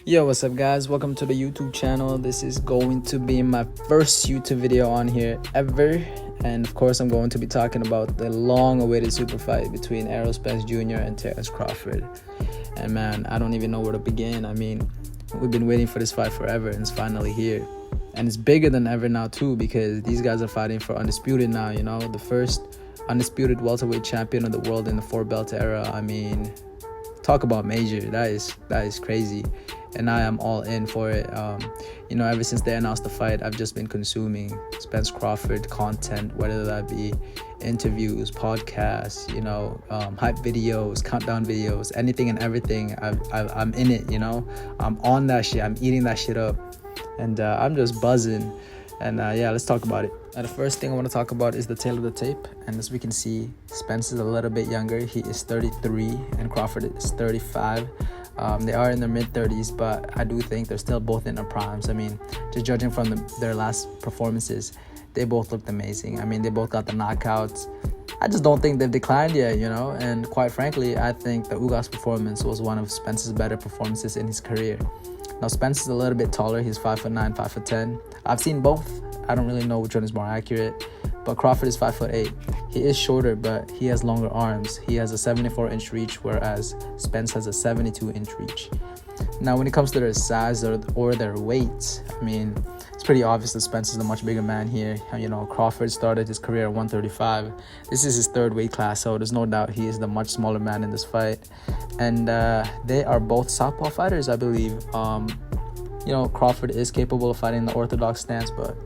Yo, what's up guys? Welcome to the YouTube channel. This is going to be my first YouTube video on here ever. And of course, I'm going to be talking about the long-awaited super fight between Errol Spence Jr. and Terrence Crawford. And man, I don't even know where to begin. I mean, we've been waiting for this fight forever and it's finally here. And it's bigger than ever now too, because these guys are fighting for undisputed now, you know, the first undisputed welterweight champion of the world in the four-belt era. I mean, talk about major. That is crazy, and I am all in for it. Ever since they announced the fight, I've just been consuming Spence Crawford content, whether that be interviews, podcasts, hype videos, countdown videos, anything and everything. I'm in it. I'm on that shit. I'm eating that shit up, and I'm just buzzing. And let's talk about it. The first thing I want to talk about is the tail of the tape. And as we can see, Spence is a little bit younger. He is 33 and Crawford is 35. They are in their mid-30s, but I do think they're still both in their primes. I mean, just judging from their last performances, they both looked amazing. I mean, they both got the knockouts. I just don't think they've declined yet, And quite frankly, I think the Ugas performance was one of Spence's better performances in his career. Now, Spence is a little bit taller. He's 5'9", 5'10". I've seen both. I don't really know which one is more accurate, but Crawford is 5'8". He is shorter, but he has longer arms. He has a 74-inch reach, whereas Spence has a 72-inch reach. Now, when it comes to their size or their weight, I mean, it's pretty obvious that Spence is a much bigger man here. Crawford started his career at 135. This is his third weight class, so there's no doubt he is the much smaller man in this fight. And they are both southpaw fighters, I believe. Crawford is capable of fighting the orthodox stance, but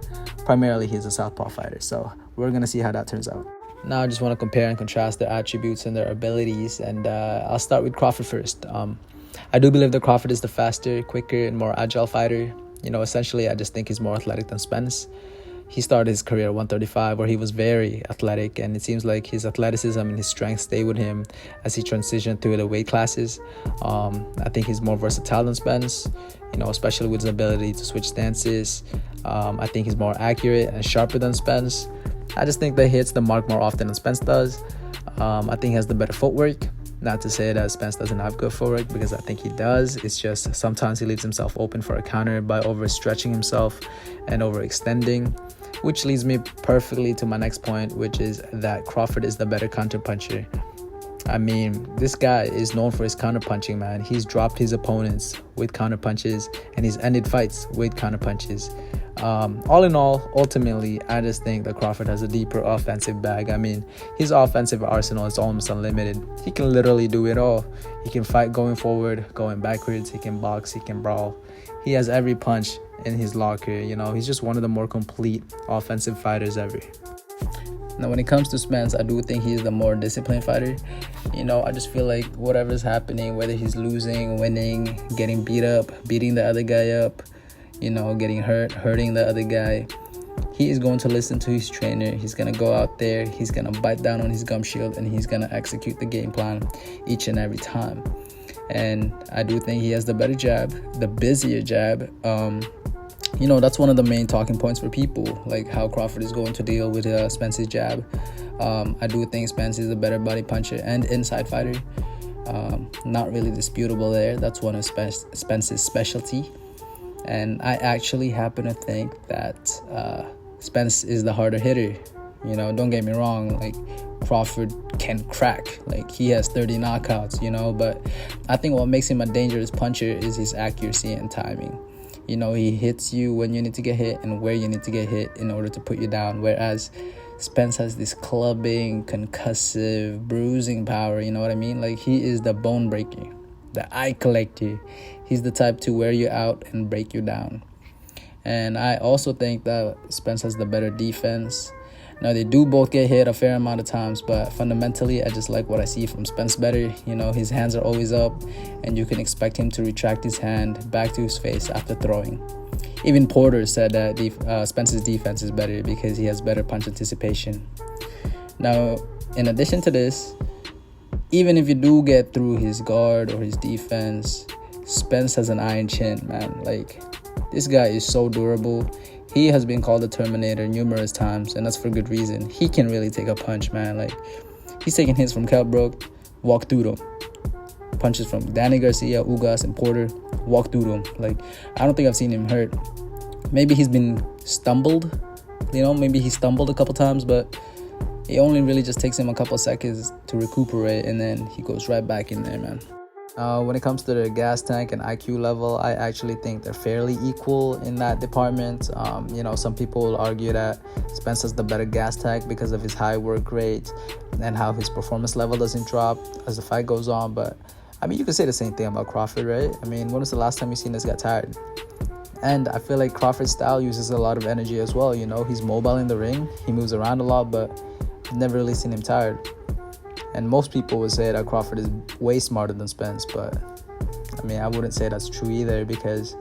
primarily he's a southpaw fighter. So we're going to see how that turns out. Now I just want to compare and contrast their attributes and their abilities, and I'll start with Crawford first. I do believe that Crawford is the faster, quicker, and more agile fighter. Essentially, I just think he's more athletic than Spence. He started his career at 135, where he was very athletic, and it seems like his athleticism and his strength stay with him as he transitioned through the weight classes. I think he's more versatile than Spence, especially with his ability to switch stances. I think he's more accurate and sharper than Spence. I just think that he hits the mark more often than Spence does. I think he has the better footwork. Not to say that Spence doesn't have good footwork, because I think he does. It's just sometimes he leaves himself open for a counter by overstretching himself and overextending, which leads me perfectly to my next point, which is that Crawford is the better counterpuncher. I mean, this guy is known for his counterpunching, man. He's dropped his opponents with counterpunches, and he's ended fights with counterpunches. All in all, ultimately, I just think that Crawford has a deeper offensive bag. I mean, his offensive arsenal is almost unlimited. He can literally do it all. He can fight going forward, going backwards. He can box, he can brawl. He has every punch in his locker. He's just one of the more complete offensive fighters ever. Now, when it comes to Spence, I do think he's the more disciplined fighter. I just feel like whatever's happening, whether he's losing, winning, getting beat up, beating the other guy up, getting hurt, hurting the other guy, he is going to listen to his trainer. He's going to go out there, he's going to bite down on his gum shield, and he's going to execute the game plan each and every time. And I do think he has the better jab, the busier jab. That's one of the main talking points for people, like how Crawford is going to deal with Spence's jab. I do think Spence is a better body puncher and inside fighter. Not really disputable there. That's one of Spence's specialty. And I actually happen to think that Spence is the harder hitter. Don't get me wrong, like Crawford can crack. Like, he has 30 knockouts, but I think what makes him a dangerous puncher is his accuracy and timing. He hits you when you need to get hit and where you need to get hit in order to put you down. Whereas Spence has this clubbing, concussive, bruising power, you know what I mean? Like, he is the bone breaker, the eye collector. He's the type to wear you out and break you down. And I also think that Spence has the better defense. Now, they do both get hit a fair amount of times, but fundamentally, I just like what I see from Spence better. His hands are always up, and you can expect him to retract his hand back to his face after throwing. Even Porter said that Spence's defense is better because he has better punch anticipation. Now, in addition to this, even if you do get through his guard or his defense, Spence has an iron chin, man. Like, this guy is so durable. He has been called the Terminator numerous times, and that's for good reason. He can really take a punch, man. Like, he's taking hits from Kell Brook, walk through them. punches from Danny Garcia, Ugas, and Porter walk through them. Like, I don't think I've seen him hurt. Maybe he's been stumbled, maybe he stumbled a couple times, but it only really just takes him a couple seconds to recuperate, and then he goes right back in there, man. When it comes to the gas tank and IQ level, I actually think they're fairly equal in that department. Some people will argue that Spence has the better gas tank because of his high work rate and how his performance level doesn't drop as the fight goes on. But, you could say the same thing about Crawford, right? When was the last time you seen this guy tired? And I feel like Crawford's style uses a lot of energy as well. He's mobile in the ring. He moves around a lot, but I've never really seen him tired. And most people would say that Crawford is way smarter than Spence, but I wouldn't say that's true either, because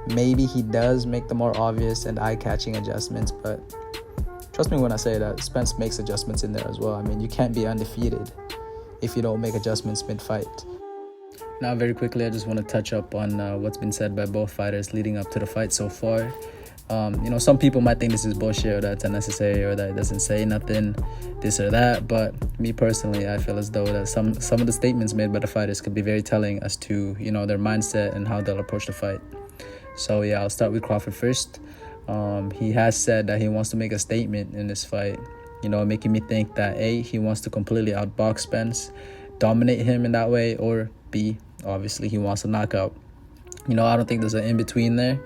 maybe he does make the more obvious and eye-catching adjustments, but trust me when I say that Spence makes adjustments in there as well. You can't be undefeated if you don't make adjustments mid-fight. Now, very quickly, I just want to touch up on what's been said by both fighters leading up to the fight so far. Some people might think this is bullshit, or that's unnecessary, or that it doesn't say nothing, this or that. But me personally, I feel as though that some of the statements made by the fighters could be very telling as to, their mindset and how they'll approach the fight. So yeah, I'll start with Crawford first. He has said that he wants to make a statement in this fight, making me think that A, he wants to completely outbox Spence, dominate him in that way, or B, obviously he wants a knockout. I don't think there's an in-between there.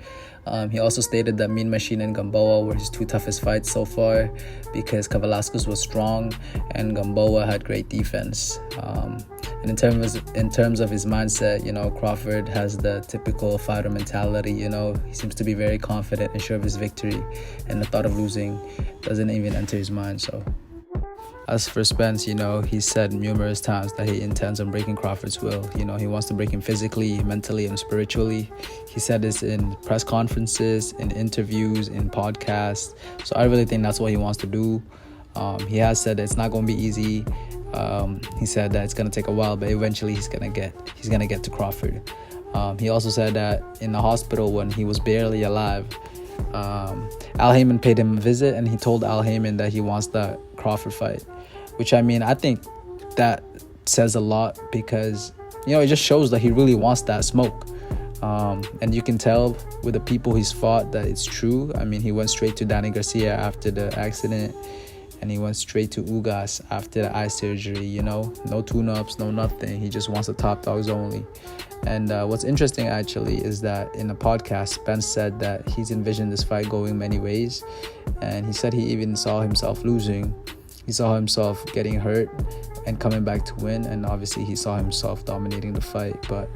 He also stated that Mean Machine and Gamboa were his two toughest fights so far, because Kavaliauskas was strong and Gamboa had great defense. And in terms of his mindset, Crawford has the typical fighter mentality. He seems to be very confident and sure of his victory, and the thought of losing doesn't even enter his mind. So, as for Spence, he said numerous times that he intends on breaking Crawford's will. He wants to break him physically, mentally, and spiritually. He said this in press conferences, in interviews, in podcasts. So I really think that's what he wants to do. He has said that it's not going to be easy. He said that it's going to take a while, but eventually he's going to get to Crawford. He also said that in the hospital when he was barely alive, Al Heyman paid him a visit, and he told Al Heyman that he wants that Crawford fight, which I think that says a lot, because it just shows that he really wants that smoke, and you can tell with the people he's fought that it's true. He went straight to Danny Garcia after the accident, and he went straight to Ugas after the eye surgery. No tune-ups, no nothing. He just wants the top dogs only. And what's interesting actually is that in a podcast, Spence said that he's envisioned this fight going many ways, and he said he even saw himself losing. He saw himself getting hurt and coming back to win, and obviously he saw himself dominating the fight. But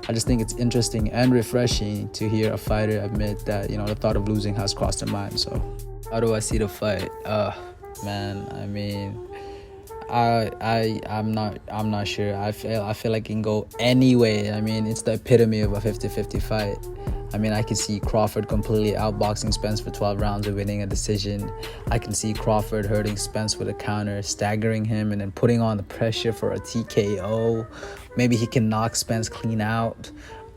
I just think it's interesting and refreshing to hear a fighter admit that the thought of losing has crossed their mind. So how do I see the fight? I'm not sure. I feel like it can go any way. It's the epitome of a 50-50 fight. I can see Crawford completely outboxing Spence for 12 rounds and winning a decision. I can see Crawford hurting Spence with a counter, staggering him, and then putting on the pressure for a TKO. Maybe he can knock Spence clean out.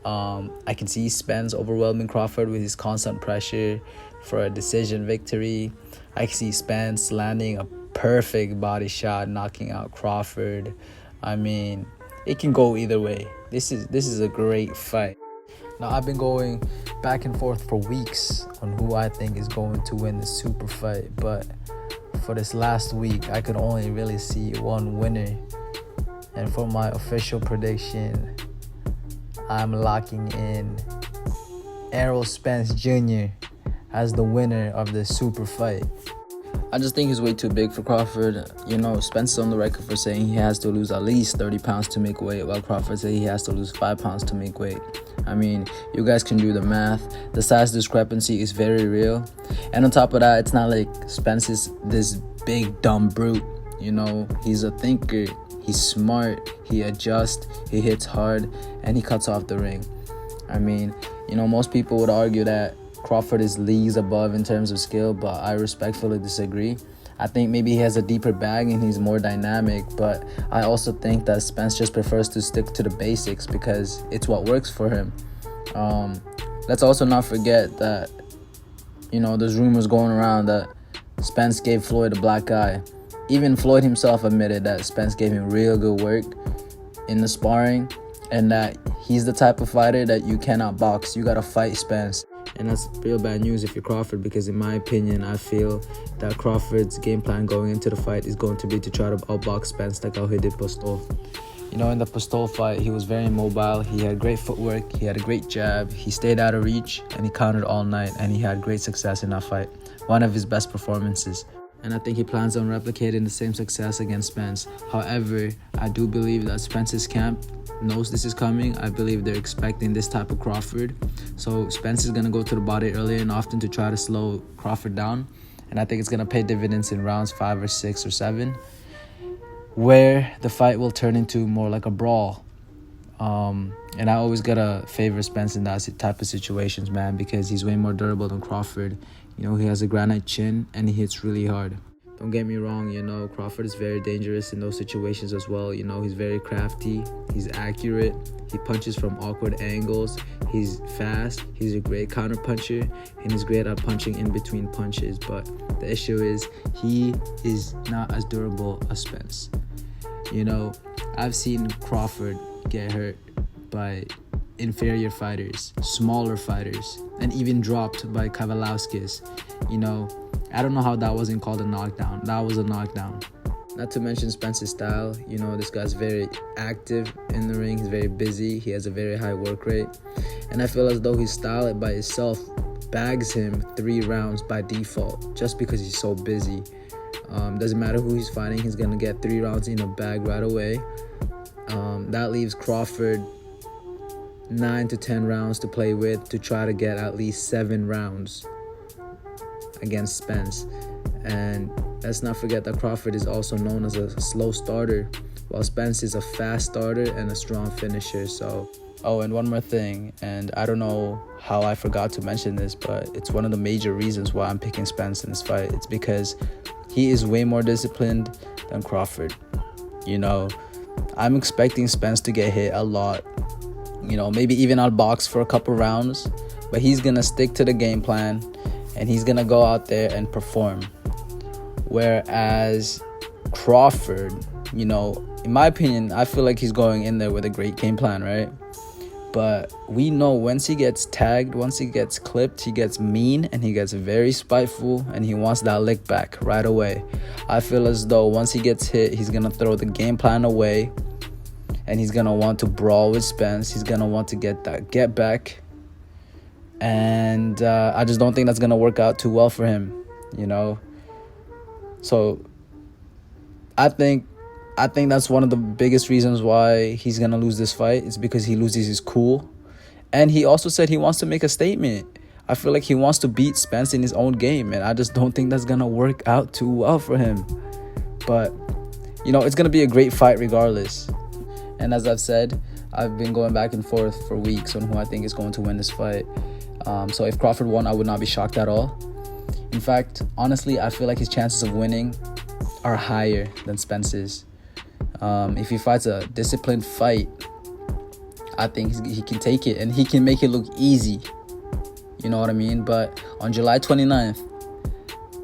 I can see Spence overwhelming Crawford with his constant pressure for a decision victory. I can see Spence landing a perfect body shot, knocking out Crawford. It can go either way. This is a great fight. Now, I've been going back and forth for weeks on who I think is going to win the super fight, but for this last week, I could only really see one winner. And for my official prediction, I'm locking in Errol Spence Jr. as the winner of the super fight. I just think he's way too big for Crawford. Spence is on the record for saying he has to lose at least 30 pounds to make weight, while Crawford said he has to lose 5 pounds to make weight. You guys can do the math. The size discrepancy is very real. And on top of that, it's not like Spence is this big, dumb brute. He's a thinker. He's smart. He adjusts. He hits hard. And he cuts off the ring. Most people would argue that Crawford is leagues above in terms of skill, but I respectfully disagree. I think maybe he has a deeper bag and he's more dynamic, but I also think that Spence just prefers to stick to the basics because it's what works for him. Let's also not forget that, there's rumors going around that Spence gave Floyd a black eye. Even Floyd himself admitted that Spence gave him real good work in the sparring, and that he's the type of fighter that you cannot box. You gotta fight Spence. And that's real bad news if you're Crawford, because in my opinion, I feel that Crawford's game plan going into the fight is going to be to try to outbox Spence like how he did Postol. You know, in the Postol fight, he was very mobile. He had great footwork. He had a great jab. He stayed out of reach, and he countered all night, and he had great success in that fight. One of his best performances. And I think he plans on replicating the same success against Spence. However, I do believe that Spence's camp knows this is coming. I believe they're expecting this type of Crawford. So Spence is going to go to the body early and often to try to slow Crawford down. And I think it's going to pay dividends in rounds 5 or 6 or 7, where the fight will turn into more like a brawl. And I always gotta favor Spence in that type of situations, man, because he's way more durable than Crawford. You know, he has a granite chin and he hits really hard. Don't get me wrong, you know, Crawford is very dangerous in those situations as well. You know, he's very crafty, he's accurate, he punches from awkward angles, he's fast, he's a great counter puncher, and he's great at punching in between punches. But the issue is he is not as durable as Spence. You know, I've seen Crawford get hurt by inferior fighters, smaller fighters, and even dropped by Kavalauskas. You know, I don't know how that wasn't called a knockdown. That was a knockdown. Not to mention Spence's style. You know, this guy's very active in the ring. He's very busy. He has a very high work rate. And I feel as though his style by itself bags him 3 rounds by default just because he's so busy. Doesn't matter who he's fighting, he's going to get 3 rounds in a bag right away. That leaves Crawford 9 to 10 rounds to play with to try to get at least 7 rounds against Spence. And let's not forget that Crawford is also known as a slow starter, while Spence is a fast starter and a strong finisher. So, oh, and one more thing, and I don't know how I forgot to mention this, but it's one of the major reasons why I'm picking Spence in this fight. It's because he is way more disciplined than Crawford. You know, I'm expecting Spence to get hit a lot, you know, maybe even outbox for a couple rounds, but he's gonna stick to the game plan and he's gonna go out there and perform. Whereas Crawford, you know, in my opinion, I feel like he's going in there with a great game plan, right? But we know once he gets tagged, once he gets clipped, he gets mean and he gets very spiteful and he wants that lick back right away. I feel as though once he gets hit, he's going to throw the game plan away and he's going to want to brawl with Spence. He's going to want to get that get back. And I just don't think that's going to work out too well for him, you know? So I think that's one of the biggest reasons why he's going to lose this fight. It's because he loses his cool. And he also said he wants to make a statement. I feel like he wants to beat Spence in his own game. And I just don't think that's going to work out too well for him. But, you know, it's going to be a great fight regardless. And as I've said, I've been going back and forth for weeks on who I think is going to win this fight. So if Crawford won, I would not be shocked at all. In fact, honestly, I feel like his chances of winning are higher than Spence's. If he fights a disciplined fight, I think he can take it and he can make it look easy. You know what I mean? But on July 29th,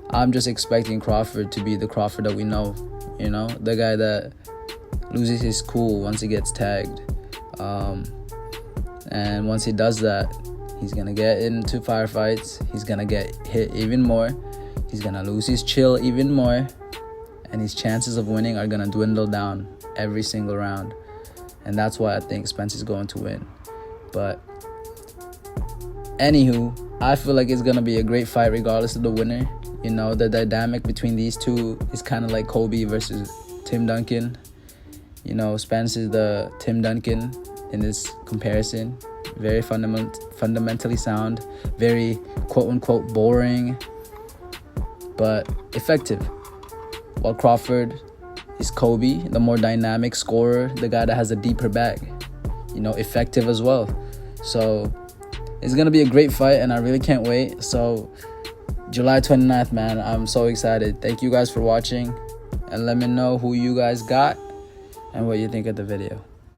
I'm just expecting Crawford to be the Crawford that we know. You know, the guy that loses his cool once he gets tagged. And once he does that, he's going to get into firefights. He's going to get hit even more. He's going to lose his chill even more. And his chances of winning are going to dwindle down every single round. And that's why I think Spence is going to win. But anywho, I feel like it's going to be a great fight regardless of the winner. You know, the dynamic between these two is kind of like Kobe versus Tim Duncan. You know, Spence is the Tim Duncan in this comparison. Very fundamentally sound. Very quote-unquote boring, but effective. While Crawford is Kobe, the more dynamic scorer, the guy that has a deeper bag. You know, effective as well. So it's going to be a great fight, and I really can't wait. So July 29th, man, I'm so excited. Thank you guys for watching, and let me know who you guys got and what you think of the video.